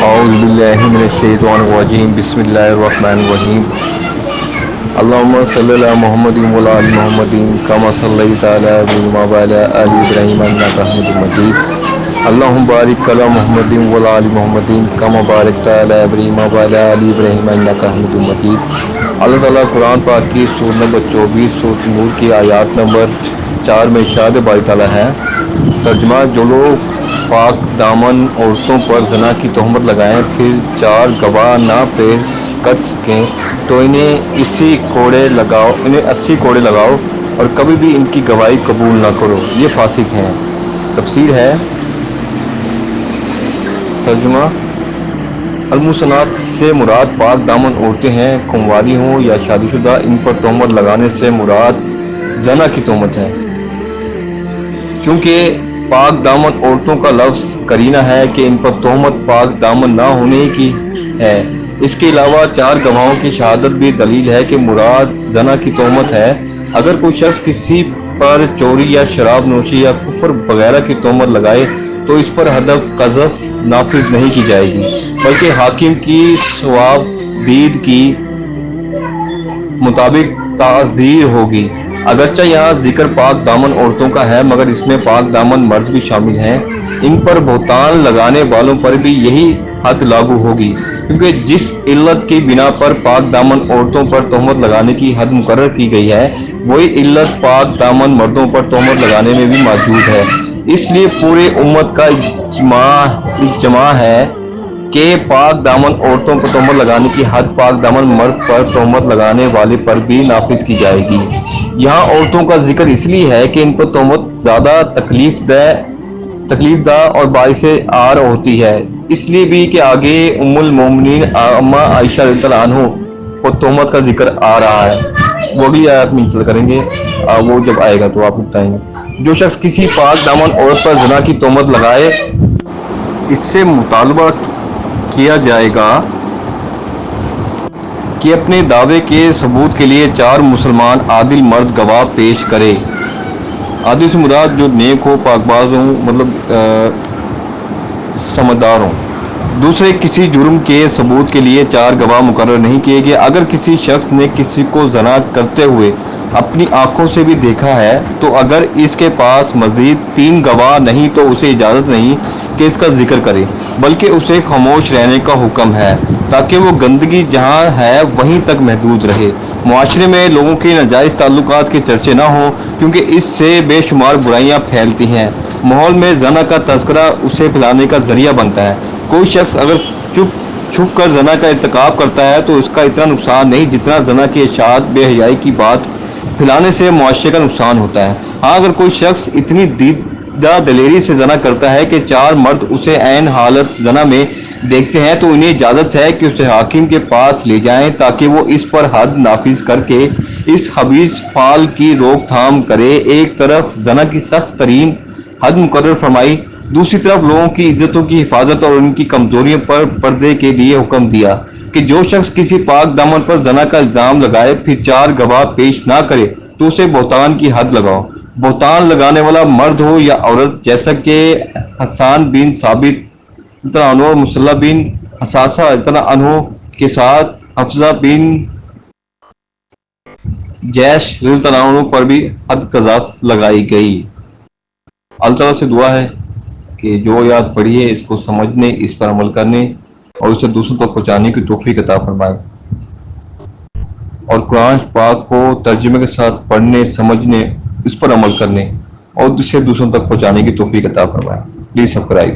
اعوذ باللہ من الشیطان الرجیم بسم اللہ الرحمن الرحیم اللہم صلی علی محمد وعلی آل محمد کما صلیت علی ابراہیم وعلی آل ابراہیم انک حمید مجید اللہم بارک علی محمد وعلی آل محمد کما بارکت علی ابراہیم وعلی آل ابراہیم انک حمید مجید۔ اللہ تعالیٰ قرآن پاک کی سورہ نمبر 24 سورۃ نور کی آیات نمبر 4 میں ارشاد باری تعالیٰ ہے، ترجمہ: جو لوگ پاک دامن عورتوں پر زنا کی تہمت لگائیں پھر 4 گواہ نہ پیش کر سکیں تو انہیں 80 کوڑے لگاؤ اور کبھی بھی ان کی گواہی قبول نہ کرو، یہ فاسق ہیں۔ تفسیر ہے، ترجمہ: المحصنات سے مراد پاک دامن عورتیں ہیں، کنواری ہوں یا شادی شدہ۔ ان پر تہمت لگانے سے مراد زنا کی تہمت ہے، کیونکہ پاک دامن عورتوں کا لفظ قرینہ ہے کہ ان پر تہمت پاک دامن نہ ہونے کی ہے۔ اس کے علاوہ 4 گواہوں کی شہادت بھی دلیل ہے کہ مراد زنا کی تہمت ہے۔ اگر کوئی شخص کسی پر چوری یا شراب نوشی یا کفر وغیرہ کی تہمت لگائے تو اس پر حد قذف نافذ نہیں کی جائے گی، بلکہ حاکم کی ثواب دید کی مطابق تعزیر ہوگی۔ اگرچہ یہاں ذکر پاک دامن عورتوں کا ہے، مگر اس میں پاک دامن مرد بھی شامل ہیں۔ ان پر بہتان لگانے والوں پر بھی یہی حد لاگو ہوگی، کیونکہ جس علت کی بنا پر پاک دامن عورتوں پر تہمت لگانے کی حد مقرر کی گئی ہے، وہی علت پاک دامن مردوں پر تہمت لگانے میں بھی موجود ہے۔ اس لیے پورے امت کا اجماع ہے کہ پاک دامن عورتوں پر تہمت لگانے کی حد پاک دامن مرد پر تہمت لگانے والے پر بھی نافذ کی جائے گی۔ یہاں عورتوں کا ذکر اس لیے ہے کہ ان پر تہمت زیادہ تکلیف دہ اور باعث عار ہوتی ہے، اس لیے بھی کہ آگے ام المومنین اماں عائشہ رضی اللہ عنہ پر تہمت کا ذکر آ رہا ہے، وہ اگلی آیات میں انشاءاللہ کریں گے، وہ جب آئے گا تو آپ کو بتائیں گے۔ جو شخص کسی پاک دامن عورت پر زنا کی تہمت لگائے، اس سے مطالبہ کیا جائے گا کہ اپنے دعوے کے ثبوت کے لیے 4 مسلمان عادل مرد گواہ پیش کرے۔ عادل سے مراد جو نیک ہو، پاک باز ہوں، مطلب سمجھدار ہوں۔ دوسرے، کسی جرم کے ثبوت کے لیے 4 گواہ مقرر نہیں کیے گئے۔ اگر کسی شخص نے کسی کو زنا کرتے ہوئے اپنی آنکھوں سے بھی دیکھا ہے تو اگر اس کے پاس مزید 3 گواہ نہیں تو اسے اجازت نہیں کہ اس کا ذکر کرے، بلکہ اسے خاموش رہنے کا حکم ہے تاکہ وہ گندگی جہاں ہے وہیں تک محدود رہے۔ معاشرے میں لوگوں کے ناجائز تعلقات کے چرچے نہ ہوں، کیونکہ اس سے بے شمار برائیاں پھیلتی ہیں۔ ماحول میں زنا کا تذکرہ اسے پھیلانے کا ذریعہ بنتا ہے۔ کوئی شخص اگر چھپ کر زنا کا ارتکاب کرتا ہے تو اس کا اتنا نقصان نہیں جتنا زنا کی اشاعت بے حیائی کی بات پھیلانے سے معاشرے کا نقصان ہوتا ہے۔ ہاں، اگر کوئی شخص اتنی دیدہ دلیری سے زنا کرتا ہے کہ 4 مرد اسے عین حالت زنا میں دیکھتے ہیں تو انہیں اجازت ہے کہ اسے حاکم کے پاس لے جائیں تاکہ وہ اس پر حد نافذ کر کے اس خبیث فعل کی روک تھام کرے۔ ایک طرف زنا کی سخت ترین حد مقرر فرمائی، دوسری طرف لوگوں کی عزتوں کی حفاظت اور ان کی کمزوریوں پر پردے کے لیے حکم دیا کہ جو شخص کسی پاک دامن پر زنا کا الزام لگائے پھر 4 گواہ پیش نہ کرے تو اسے بہتان کی حد لگاؤ۔ بہتان لگانے والا مرد ہو یا عورت، جیسا کہ حسان بن ثابت رضی اللہ عنہ اور مصلح بن حساسہ رضی اللہ عنہ کے ساتھ حفصہ بن جیش رضی اللہ عنہ پر بھی حد قذف لگائی گئی۔ اللہ تعالیٰ سے دعا ہے کہ جو آیات پڑھی ہے اس کو سمجھنے، اس پر عمل کرنے اور اسے دوسروں تک پہنچانے کی توفیق عطا فرمائے، اور قرآن پاک کو ترجمے کے ساتھ پڑھنے، سمجھنے، اس پر عمل کرنے اور اسے دوسروں تک پہنچانے کی توفیق عطا فرمائے۔ Please subscribe.